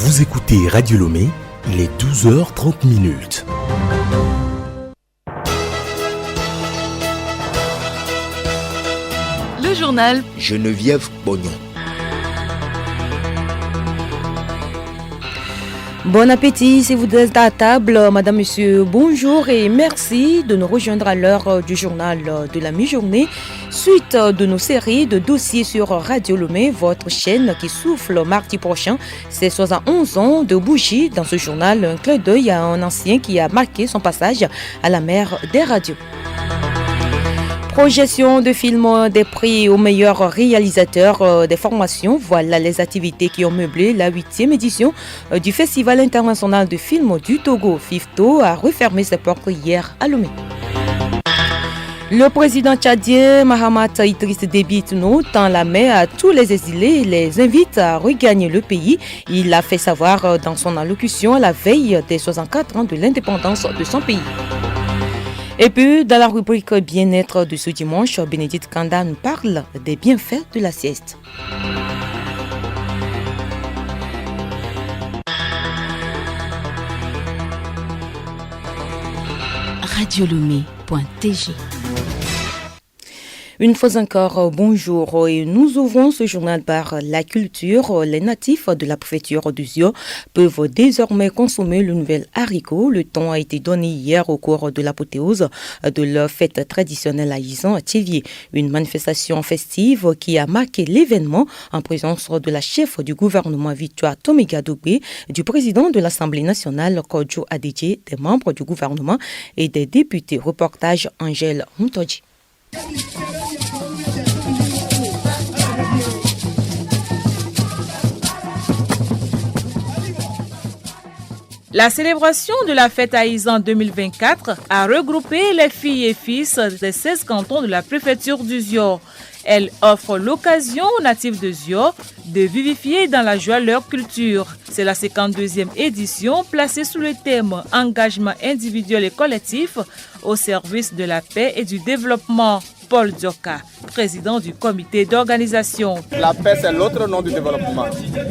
Vous écoutez Radio Lomé, il est 12h30. Le journal Geneviève Pognon. Bon appétit si vous êtes à table, madame, monsieur, bonjour et merci de nous rejoindre à l'heure du journal de la mi-journée. Suite de nos séries de dossiers sur Radio Lomé, votre chaîne qui souffle mardi prochain ses 71 ans de bougie. Dans ce journal, un clin d'œil à un ancien qui a marqué son passage à la mer des radios. Projection de films, des prix aux meilleurs réalisateurs, des formations. Voilà les activités qui ont meublé la 8e édition du Festival international de films du Togo. FIFTO a refermé ses portes hier à Lomé. Le président tchadien Mahamat Idriss Déby Itno tend la main à tous les exilés et les invite à regagner le pays. Il l'a fait savoir dans son allocution à la veille des 64 ans de l'indépendance de son pays. Et puis, dans la rubrique bien-être de ce dimanche, Bénédicte Kanda nous parle des bienfaits de la sieste. radiolomé.tg. Une fois encore, bonjour et nous ouvrons ce journal par la culture. Les natifs de la préfecture du Zio peuvent désormais consommer le nouvel haricot. Le temps a été donné hier au cours de l'apothéose de leur fête traditionnelle à Izan à Thiévier. Une manifestation festive qui a marqué l'événement en présence de la chef du gouvernement Victoire Tomiga Dogbé, du président de l'Assemblée nationale Kodjo Adedje, des membres du gouvernement et des députés. Reportage Angèle Moutoji. La célébration de la fête à Izan 2024 a regroupé les filles et fils des 16 cantons de la préfecture du Zio. Elle offre l'occasion aux natifs de Zio de vivifier dans la joie leur culture. C'est la 52e édition placée sous le thème « Engagement individuel et collectif au service de la paix et du développement ». Paul Dioka, président du comité d'organisation. La paix, c'est l'autre nom du développement.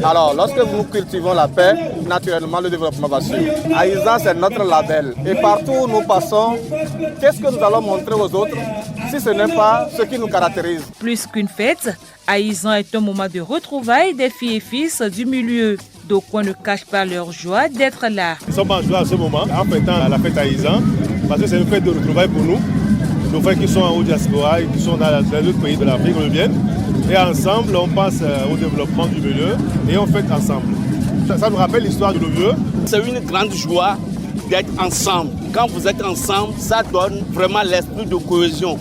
Alors, lorsque nous cultivons la paix, naturellement, le développement va suivre. Aïza, c'est notre label. Et partout où nous passons, qu'est-ce que nous allons montrer aux autres si ce n'est pas ce qui nous caractérise? Plus qu'une fête, Aïzan est un moment de retrouvailles des filles et fils du milieu. D'aucuns ne cachent pas leur joie d'être là. Nous sommes en joie à ce moment, en fêtant la fête Aïzan, parce que c'est une fête de retrouvailles pour nous. Nos frères qui sont en haut diaspora et qui sont dans les autres pays de l'Afrique reviennent. Et ensemble, on passe au développement du milieu et on fête ensemble. Ça nous rappelle l'histoire de nos vieux. C'est une grande joie d'être ensemble. Quand vous êtes ensemble, ça donne vraiment l'esprit de cohésion,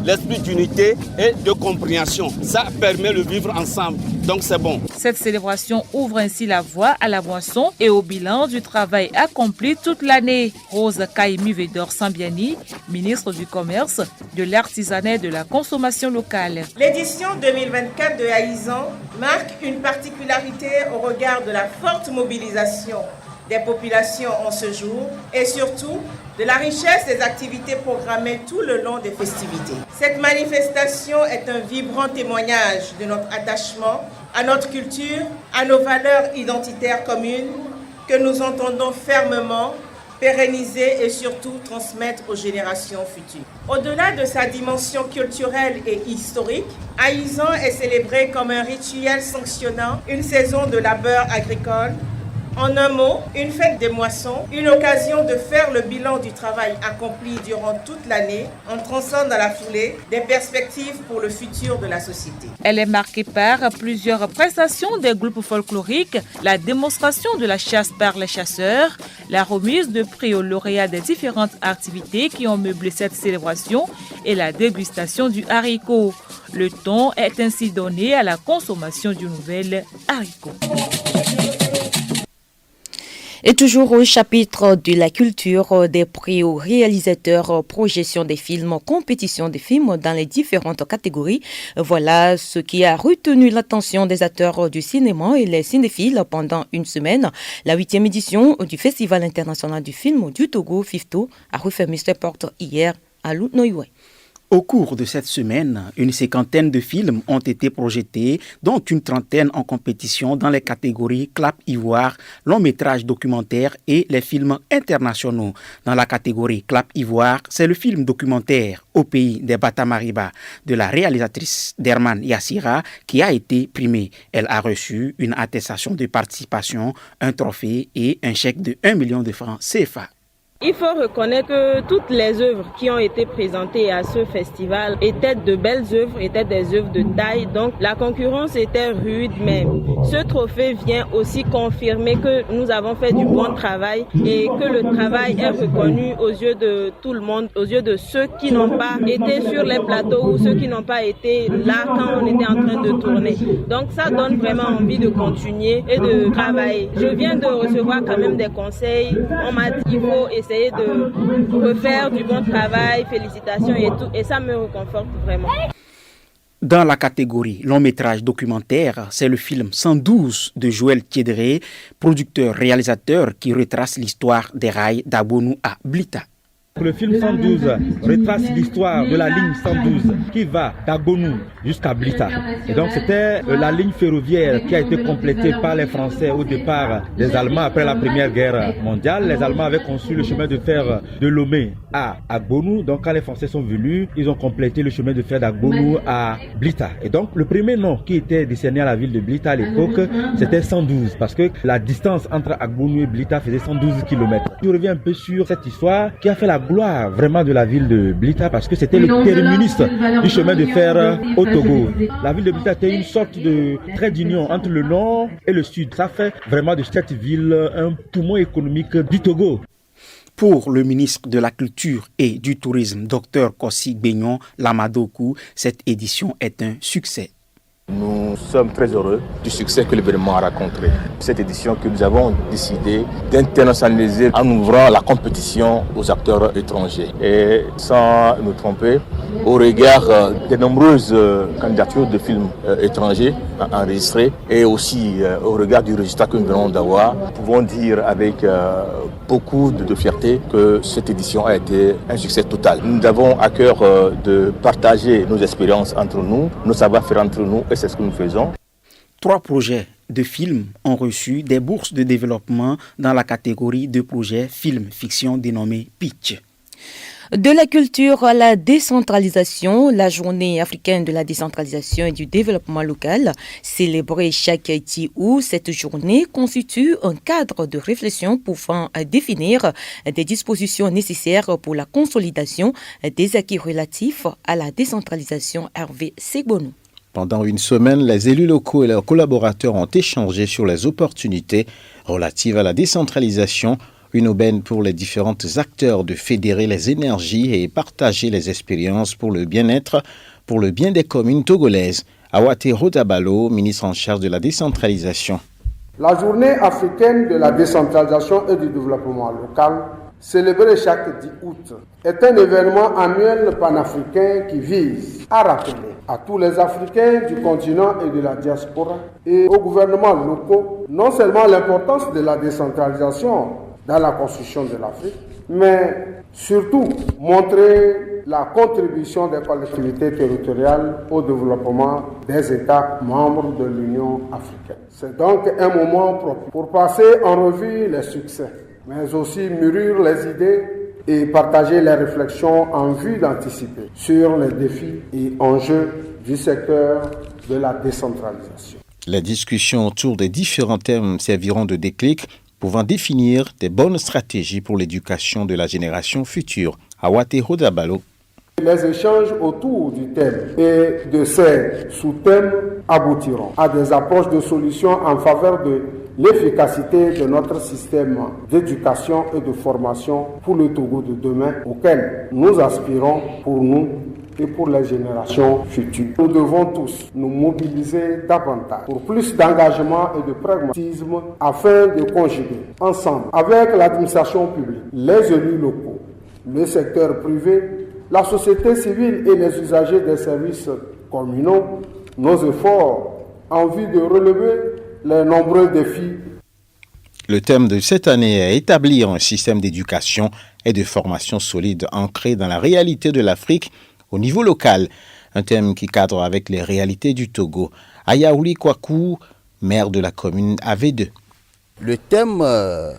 l'esprit d'unité et de compréhension. Ça permet de vivre ensemble. Donc c'est bon. Cette célébration ouvre ainsi la voie à la boisson et au bilan du travail accompli toute l'année. Rose Kaimi Vedor Sambiani, ministre du Commerce, de l'Artisanat et de la Consommation locale. L'édition 2024 de Aïzan marque une particularité au regard de la forte mobilisation des populations en ce jour et surtout de la richesse des activités programmées tout le long des festivités. Cette manifestation est un vibrant témoignage de notre attachement à notre culture, à nos valeurs identitaires communes que nous entendons fermement pérenniser et surtout transmettre aux générations futures. Au-delà de sa dimension culturelle et historique, Aïzan est célébré comme un rituel sanctionnant une saison de labeur agricole. En un mot, une fête des moissons, une occasion de faire le bilan du travail accompli durant toute l'année en traçant dans la foulée des perspectives pour le futur de la société. Elle est marquée par plusieurs prestations des groupes folkloriques, la démonstration de la chasse par les chasseurs, la remise de prix aux lauréats des différentes activités qui ont meublé cette célébration et la dégustation du haricot. Le ton est ainsi donné à la consommation du nouvel haricot. Et toujours au chapitre de la culture, des prix aux réalisateurs, projection des films, compétition des films dans les différentes catégories. Voilà ce qui a retenu l'attention des acteurs du cinéma et les cinéphiles pendant une semaine. La 8e édition du Festival international du film du Togo, FIFTO, a refermé ses portes hier à Loutnoïoué. Au cours de cette semaine, une cinquantaine de films ont été projetés, dont une trentaine en compétition dans les catégories Clap Ivoire, long métrage documentaire et les films internationaux. Dans la catégorie Clap Ivoire, c'est le film documentaire Au pays des Batamariba de la réalisatrice Derman Yassira qui a été primée. Elle a reçu une attestation de participation, un trophée et un chèque de 1 million de francs CFA. Il faut reconnaître que toutes les œuvres qui ont été présentées à ce festival étaient de belles œuvres, étaient des œuvres de taille. Donc la concurrence était rude, mais ce trophée vient aussi confirmer que nous avons fait du bon travail et que le travail est reconnu aux yeux de tout le monde, aux yeux de ceux qui n'ont pas été sur les plateaux ou ceux qui n'ont pas été là quand on était en train de tourner. Donc ça donne vraiment envie de continuer et de travailler. Je viens de recevoir quand même des conseils. On m'a dit qu'il faut essayer de refaire du bon travail, félicitations et tout, et ça me réconforte vraiment. Dans la catégorie long métrage documentaire, c'est le film 112 de Joël Thiédré, producteur-réalisateur qui retrace l'histoire des rails d'Abonou à Blita. Le film 112 retrace l'histoire de la ligne 112 qui va d'Agonou jusqu'à Blita. Et donc c'était la ligne ferroviaire qui a été complétée par les Français au départ des Allemands après la Première Guerre mondiale. Les Allemands avaient conçu le chemin de fer de Lomé à Agonou. Donc quand les Français sont venus, ils ont complété le chemin de fer d'Agonou à Blita. Et donc le premier nom qui était décerné à la ville de Blita à l'époque, c'était 112 parce que la distance entre Agonou et Blita faisait 112 km. Je reviens un peu sur cette histoire qui a fait la gloire vraiment de la ville de Blita parce que c'était le terminus du chemin de fer au Togo. La ville de Blita était une sorte de trait d'union entre le nord et le sud. Ça fait vraiment de cette ville un poumon économique du Togo. Pour le ministre de la Culture et du Tourisme, Dr Kossi Beignon Lamadokou, cette édition est un succès. Nous sommes très heureux du succès que l'événement a rencontré. Cette édition que nous avons décidé d'internationaliser en ouvrant la compétition aux acteurs étrangers. Et sans nous tromper, au regard des nombreuses candidatures de films étrangers enregistrés et aussi au regard du résultat que nous venons d'avoir, nous pouvons dire avec beaucoup de fierté que cette édition a été un succès total. Nous avons à cœur de partager nos expériences entre nous, nos savoir-faire entre nous, et c'est ce que nous faisons. 3 projets de films ont reçu des bourses de développement dans la catégorie de projets film-fiction dénommée Pitch. De la culture à la décentralisation, la journée africaine de la décentralisation et du développement local, célébrée chaque 10 août, cette journée constitue un cadre de réflexion pouvant définir des dispositions nécessaires pour la consolidation des acquis relatifs à la décentralisation. Hervé Segbonou. Pendant une semaine, les élus locaux et leurs collaborateurs ont échangé sur les opportunités relatives à la décentralisation, une aubaine pour les différents acteurs de fédérer les énergies et partager les expériences pour le bien-être, pour le bien des communes togolaises. Awaté Rodabalo, ministre en charge de la décentralisation. La journée africaine de la décentralisation et du développement local, célébrée chaque 10 août, est un événement annuel panafricain qui vise à rappeler à tous les Africains du continent et de la diaspora et aux gouvernements locaux non seulement l'importance de la décentralisation dans la construction de l'Afrique, mais surtout montrer la contribution des collectivités territoriales au développement des États membres de l'Union africaine. C'est donc un moment propre pour passer en revue les succès, mais aussi mûrir les idées et partager les réflexions en vue d'anticiper sur les défis et enjeux du secteur de la décentralisation. Les discussions autour des différents thèmes serviront de déclic, pouvant définir des bonnes stratégies pour l'éducation de la génération future. Awaté Rodabalo. Les échanges autour du thème et de ces sous-thèmes aboutiront à des approches de solutions en faveur de l'efficacité de notre système d'éducation et de formation pour le Togo de demain auquel nous aspirons pour nous et pour les générations futures. Nous devons tous nous mobiliser davantage pour plus d'engagement et de pragmatisme afin de conjuguer ensemble avec l'administration publique, les élus locaux, le secteur privé, la société civile et les usagers des services communaux, nos efforts en vue de relever les nombreux défis. Le thème de cette année est établir un système d'éducation et de formation solide ancré dans la réalité de l'Afrique au niveau local, un thème qui cadre avec les réalités du Togo. Ayaouli Kwaku, maire de la commune AV2. Le thème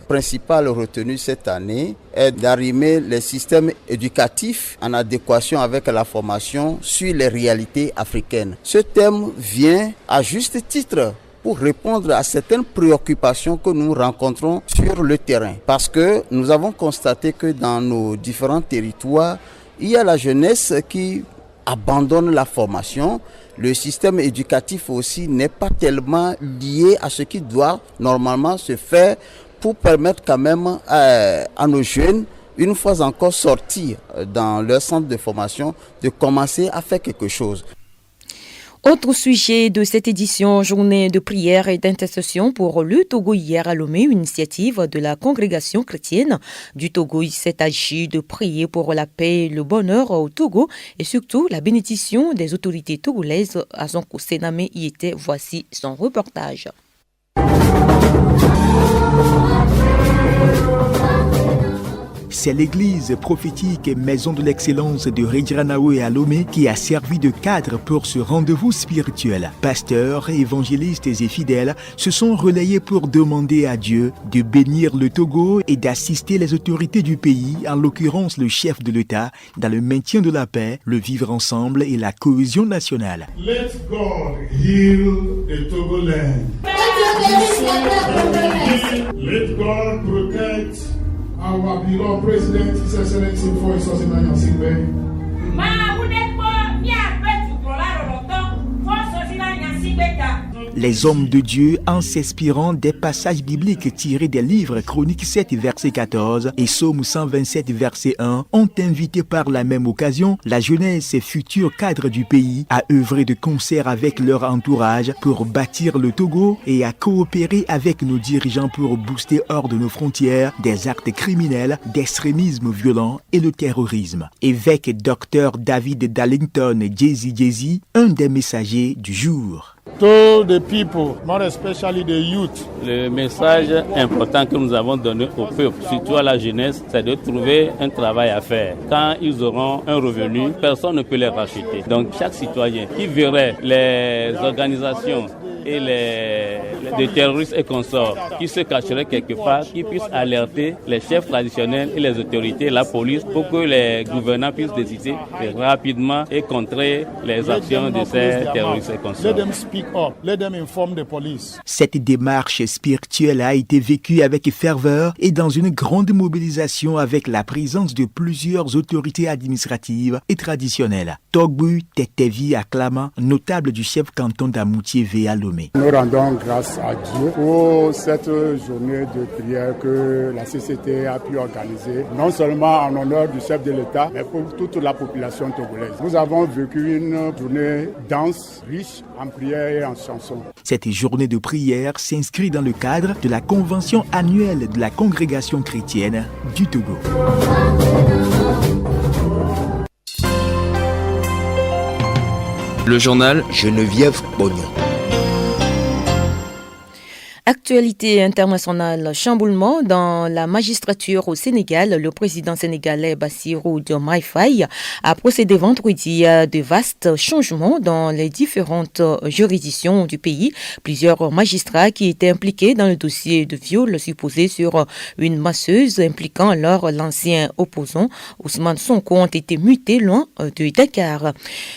principal retenu cette année est d'arrimer les systèmes éducatifs en adéquation avec la formation sur les réalités africaines. Ce thème vient à juste titre pour répondre à certaines préoccupations que nous rencontrons sur le terrain. Parce que nous avons constaté que dans nos différents territoires, il y a la jeunesse qui abandonne la formation. Le système éducatif aussi n'est pas tellement lié à ce qui doit normalement se faire pour permettre quand même à nos jeunes, une fois encore sortis dans leur centre de formation, de commencer à faire quelque chose. Autre sujet de cette édition, journée de prière et d'intercession pour le Togo hier à Lomé, une initiative de la congrégation chrétienne du Togo. Il s'est agi de prier pour la paix et le bonheur au Togo et surtout la bénédiction des autorités togolaises. Azonko Sename y était, voici son reportage. C'est l'église prophétique et maison de l'excellence de Redjranao et Alomé qui a servi de cadre pour ce rendez-vous spirituel. Pasteurs, évangélistes et fidèles se sont relayés pour demander à Dieu de bénir le Togo et d'assister les autorités du pays, en l'occurrence le chef de l'État, dans le maintien de la paix, le vivre ensemble et la cohésion nationale. Let God heal the Togoland. Let God protect our beloved President, His Excellency Foy Sosina Nyasigbe. Les hommes de Dieu, en s'inspirant des passages bibliques tirés des livres Chroniques 7, verset 14 et Psaume 127, verset 1, ont invité par la même occasion la jeunesse et futurs cadres du pays à œuvrer de concert avec leur entourage pour bâtir le Togo et à coopérer avec nos dirigeants pour booster hors de nos frontières des actes criminels, d'extrémisme violent et le terrorisme. Évêque Dr David Darlington Jezi, un des messagers du jour. To the people, more especially the youth. Le message important que nous avons donné au peuple, surtout à la jeunesse, c'est de trouver un travail à faire. Quand ils auront un revenu, personne ne peut les racheter. Donc chaque citoyen qui verrait les organisations et les terroristes et consorts qui se cacheraient quelque part, qui puissent alerter les chefs traditionnels et les autorités, la police, pour que les gouvernants puissent décider rapidement et contrer les actions de ces terroristes et consorts. Cette démarche spirituelle a été vécue avec ferveur et dans une grande mobilisation avec la présence de plusieurs autorités administratives et traditionnelles. Togbu Tetevi Aklama, notable du chef canton d'Amoutié à Lomé. Nous rendons grâce à Dieu pour cette journée de prière que la CCT a pu organiser, non seulement en honneur du chef de l'État, mais pour toute la population togolaise. Nous avons vécu une journée dense, riche en prière et en chansons. Cette journée de prière s'inscrit dans le cadre de la convention annuelle de la congrégation chrétienne du Togo. Le journal Geneviève Bognon. Actualité internationale, chamboulement dans la magistrature au Sénégal. Le président sénégalais Bassirou Diomaye Faye a procédé vendredi à de vastes changements dans les différentes juridictions du pays. Plusieurs magistrats qui étaient impliqués dans le dossier de viol supposé sur une masseuse impliquant alors l'ancien opposant Ousmane Sonko ont été mutés loin de Dakar.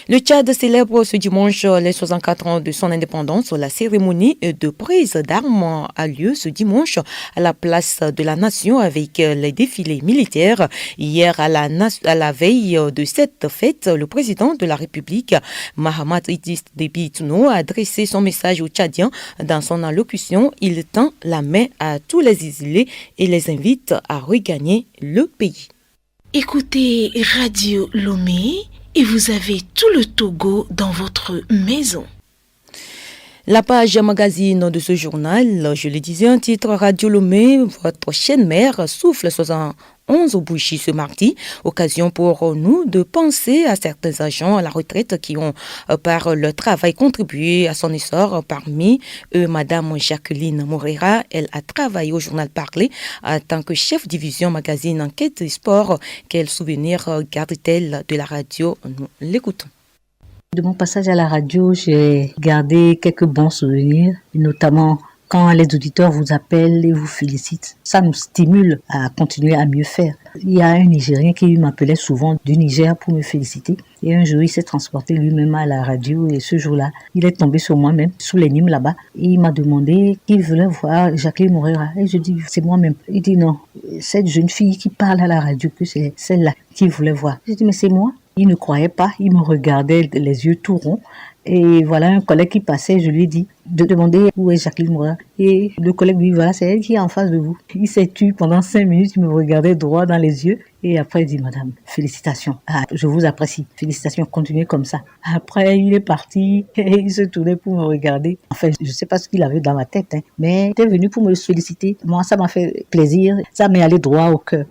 Le Tchad célèbre ce dimanche les 64 ans de son indépendance. La cérémonie de prise d'armes a lieu ce dimanche à la place de la Nation avec les défilés militaires. Hier, à la veille de cette fête, le président de la République, Mahamat Idriss Déby Itno, a adressé son message aux Tchadiens. Dans son allocution, il tend la main à tous les exilés et les invite à regagner le pays. Écoutez Radio Lomé et vous avez tout le Togo dans votre maison. La page magazine de ce journal, je le disais, un titre Radio Lomé, votre chaîne mère souffle 11 bougies ce mardi. Occasion pour nous de penser à certains agents à la retraite qui ont, par leur travail, contribué à son essor. Parmi eux, Madame Jacqueline Moreira, elle a travaillé au journal Parler en tant que chef division magazine enquête et sport. Quel souvenir garde-t-elle de la radio? Nous l'écoutons. De mon passage à la radio, j'ai gardé quelques bons souvenirs, notamment quand les auditeurs vous appellent et vous félicitent. Ça nous stimule à continuer à mieux faire. Il y a un Nigérien qui m'appelait souvent du Niger pour me féliciter. Et un jour, il s'est transporté lui-même à la radio et ce jour-là, il est tombé sur moi-même, sous les Nîmes là-bas. Et il m'a demandé qu'il voulait voir Jacqueline Moreira. Et je dis, c'est moi-même. Il dit non, cette jeune fille qui parle à la radio, que c'est celle-là qu'il voulait voir. Je dis, mais c'est moi. Il ne croyait pas, il me regardait les yeux tout ronds. Et voilà un collègue qui passait, je lui ai dit de demander où est Jacqueline Moreira. Et le collègue lui dit, voilà, c'est elle qui est en face de vous. Il s'est tué pendant 5 minutes, il me regardait droit dans les yeux. Et après, il dit, madame, félicitations. Ah, je vous apprécie. Félicitations, continuez comme ça. Après, il est parti et il se tournait pour me regarder. Enfin, je ne sais pas ce qu'il avait dans ma tête, mais il était venu pour me féliciter. Moi, ça m'a fait plaisir. Ça m'est allé droit au cœur.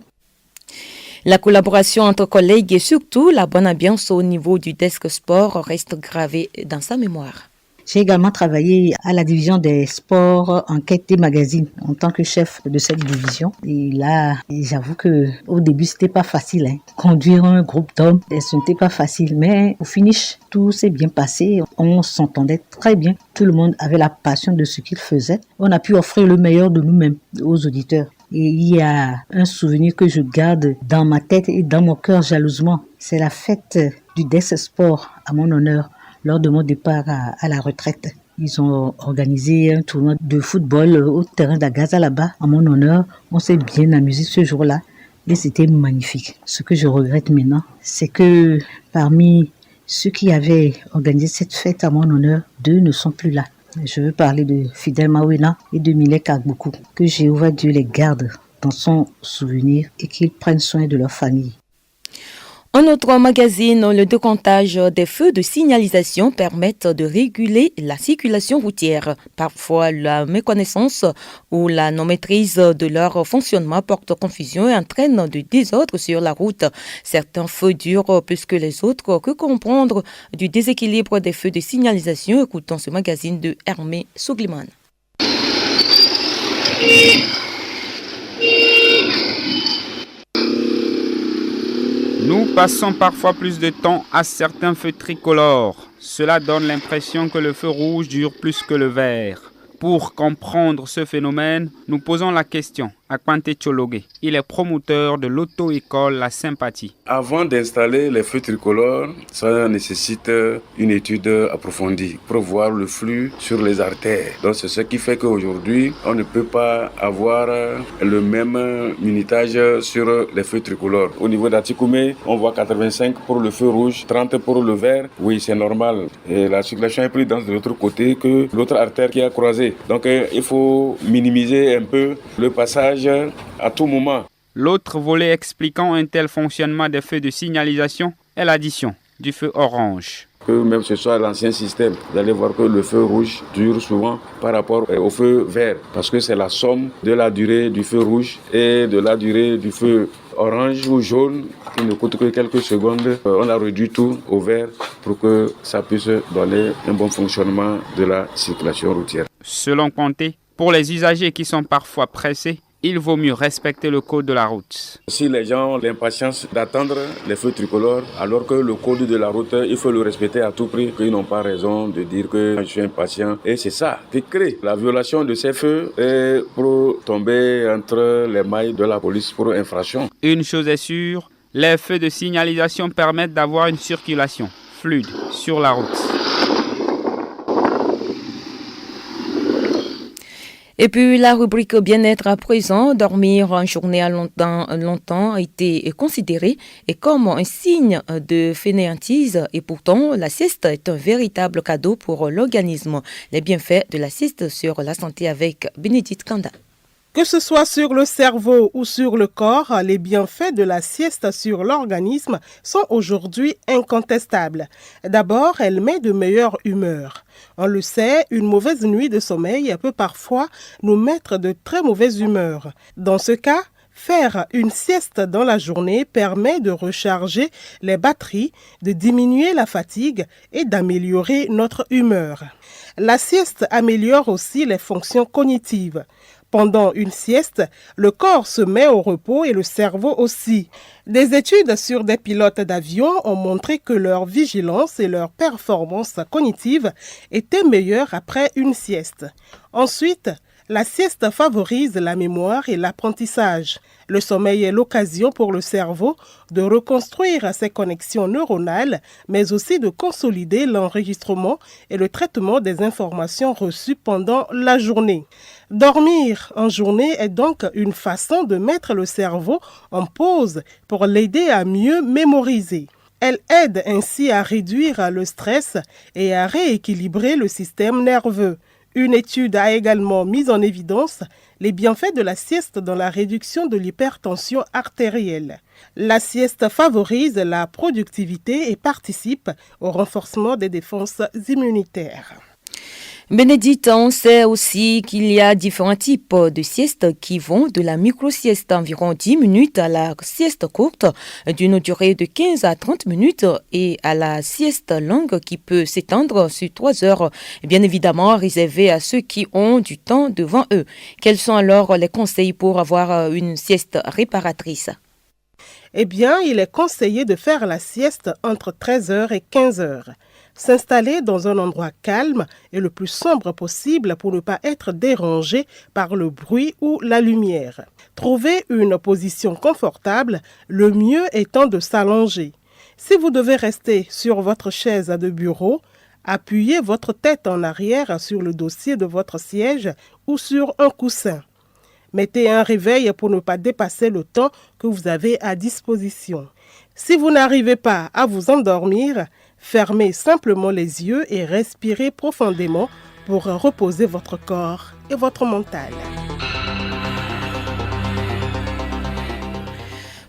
La collaboration entre collègues et surtout la bonne ambiance au niveau du desk sport reste gravée dans sa mémoire. J'ai également travaillé à la division des sports, enquête et magazines en tant que chef de cette division. Et là, j'avoue que au début, c'était pas facile. Conduire un groupe d'hommes, ce n'était pas facile. Mais au finish, tout s'est bien passé. On s'entendait très bien. Tout le monde avait la passion de ce qu'il faisait. On a pu offrir le meilleur de nous-mêmes aux auditeurs. Et il y a un souvenir que je garde dans ma tête et dans mon cœur jalousement. C'est la fête du Desk Sport à mon honneur lors de mon départ à la retraite. Ils ont organisé un tournoi de football au terrain d'Agaza là-bas à mon honneur. On s'est bien amusé ce jour-là et c'était magnifique. Ce que je regrette maintenant, c'est que parmi ceux qui avaient organisé cette fête à mon honneur, 2 ne sont plus là. Je veux parler de Fidel Mawena et de Milek Agboku. Que Jéhovah Dieu les garde dans son souvenir et qu'ils prennent soin de leur famille. En autre magazine, le décomptage des feux de signalisation permettent de réguler la circulation routière. Parfois, la méconnaissance ou la non-maîtrise de leur fonctionnement porte confusion et entraîne du désordre sur la route. Certains feux durent plus que les autres. Que comprendre du déséquilibre des feux de signalisation? Écoutons ce magazine de Hermé Sougliman. Nous passons parfois plus de temps à certains feux tricolores. Cela donne l'impression que le feu rouge dure plus que le vert. Pour comprendre ce phénomène, nous posons la question à Kwante Tchologue. Il est promoteur de l'auto-école La Sympathie. Avant d'installer les feux tricolores, ça nécessite une étude approfondie pour voir le flux sur les artères. Donc c'est ce qui fait qu'aujourd'hui, on ne peut pas avoir le même minutage sur les feux tricolores. Au niveau d'Atikoumé, on voit 85 pour le feu rouge, 30 pour le vert. Oui, c'est normal. Et la circulation est plus dense de l'autre côté que l'autre artère qui a croisé. Donc il faut minimiser un peu le passage à tout moment. L'autre volet expliquant un tel fonctionnement des feux de signalisation est l'addition du feu orange. Que même ce soit l'ancien système, vous allez voir que le feu rouge dure souvent par rapport au feu vert, parce que c'est la somme de la durée du feu rouge et de la durée du feu orange ou jaune qui ne coûte que quelques secondes. On a réduit tout au vert pour que ça puisse donner un bon fonctionnement de la circulation routière. Selon Conté, pour les usagers qui sont parfois pressés, il vaut mieux respecter le code de la route. Si les gens ont l'impatience d'attendre les feux tricolores, alors que le code de la route, il faut le respecter à tout prix, qu'ils n'ont pas raison de dire que je suis impatient. Et c'est ça qui crée la violation de ces feux et pour tomber entre les mailles de la police pour infraction. Une chose est sûre, les feux de signalisation permettent d'avoir une circulation fluide sur la route. Et puis la rubrique bien-être à présent, dormir en journée à longtemps a été considéré comme un signe de fainéantise et pourtant la sieste est un véritable cadeau pour l'organisme. Les bienfaits de la sieste sur la santé avec Bénédicte Kanda. Que ce soit sur le cerveau ou sur le corps, les bienfaits de la sieste sur l'organisme sont aujourd'hui incontestables. D'abord, elle met de meilleure humeur. On le sait, une mauvaise nuit de sommeil peut parfois nous mettre de très mauvaise humeur. Dans ce cas, Faire une sieste dans la journée permet de recharger les batteries, de diminuer la fatigue et d'améliorer notre humeur. La sieste améliore aussi les fonctions cognitives. Pendant une sieste, le corps se met au repos et le cerveau aussi. Des études sur des pilotes d'avion ont montré que leur vigilance et leur performance cognitive étaient meilleures après une sieste. Ensuite, la sieste favorise la mémoire et l'apprentissage. Le sommeil est l'occasion pour le cerveau de reconstruire ses connexions neuronales, mais aussi de consolider l'enregistrement et le traitement des informations reçues pendant la journée. Dormir en journée est donc une façon de mettre le cerveau en pause pour l'aider à mieux mémoriser. Elle aide ainsi à réduire le stress et à rééquilibrer le système nerveux. Une étude a également mis en évidence les bienfaits de la sieste dans la réduction de l'hypertension artérielle. La sieste favorise la productivité et participe au renforcement des défenses immunitaires. Bénédicte, on sait aussi qu'il y a différents types de siestes qui vont de la micro-sieste d'environ 10 minutes à la sieste courte d'une durée de 15 à 30 minutes et à la sieste longue qui peut s'étendre sur 3 heures, bien évidemment réservée à ceux qui ont du temps devant eux. Quels sont alors les conseils pour avoir une sieste réparatrice? Eh bien, il est conseillé de faire la sieste entre 13h et 15h. S'installer dans un endroit calme et le plus sombre possible pour ne pas être dérangé par le bruit ou la lumière. Trouvez une position confortable, le mieux étant de s'allonger. Si vous devez rester sur votre chaise de bureau, appuyez votre tête en arrière sur le dossier de votre siège ou sur un coussin. Mettez un réveil pour ne pas dépasser le temps que vous avez à disposition. Si vous n'arrivez pas à vous endormir, fermez simplement les yeux et respirez profondément pour reposer votre corps et votre mental.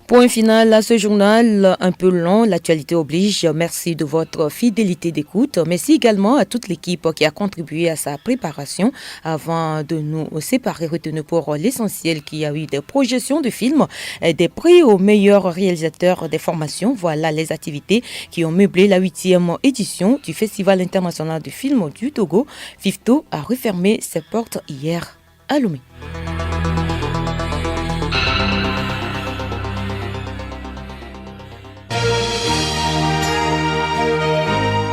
Point final à ce journal un peu long, l'actualité oblige. Merci de votre fidélité d'écoute. Merci également à toute l'équipe qui a contribué à sa préparation. Avant de nous séparer, retenez pour l'essentiel qu'il y a eu des projections de films, des prix aux meilleurs réalisateurs des formations. Voilà les activités qui ont meublé la 8e édition du Festival international de films du Togo. FIFTO a refermé ses portes hier à Lomé.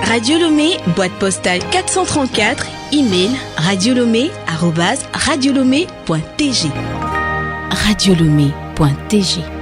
Radio Lomé, boîte postale 434, email radiolomé@radiolomé.tg. radiolomé.tg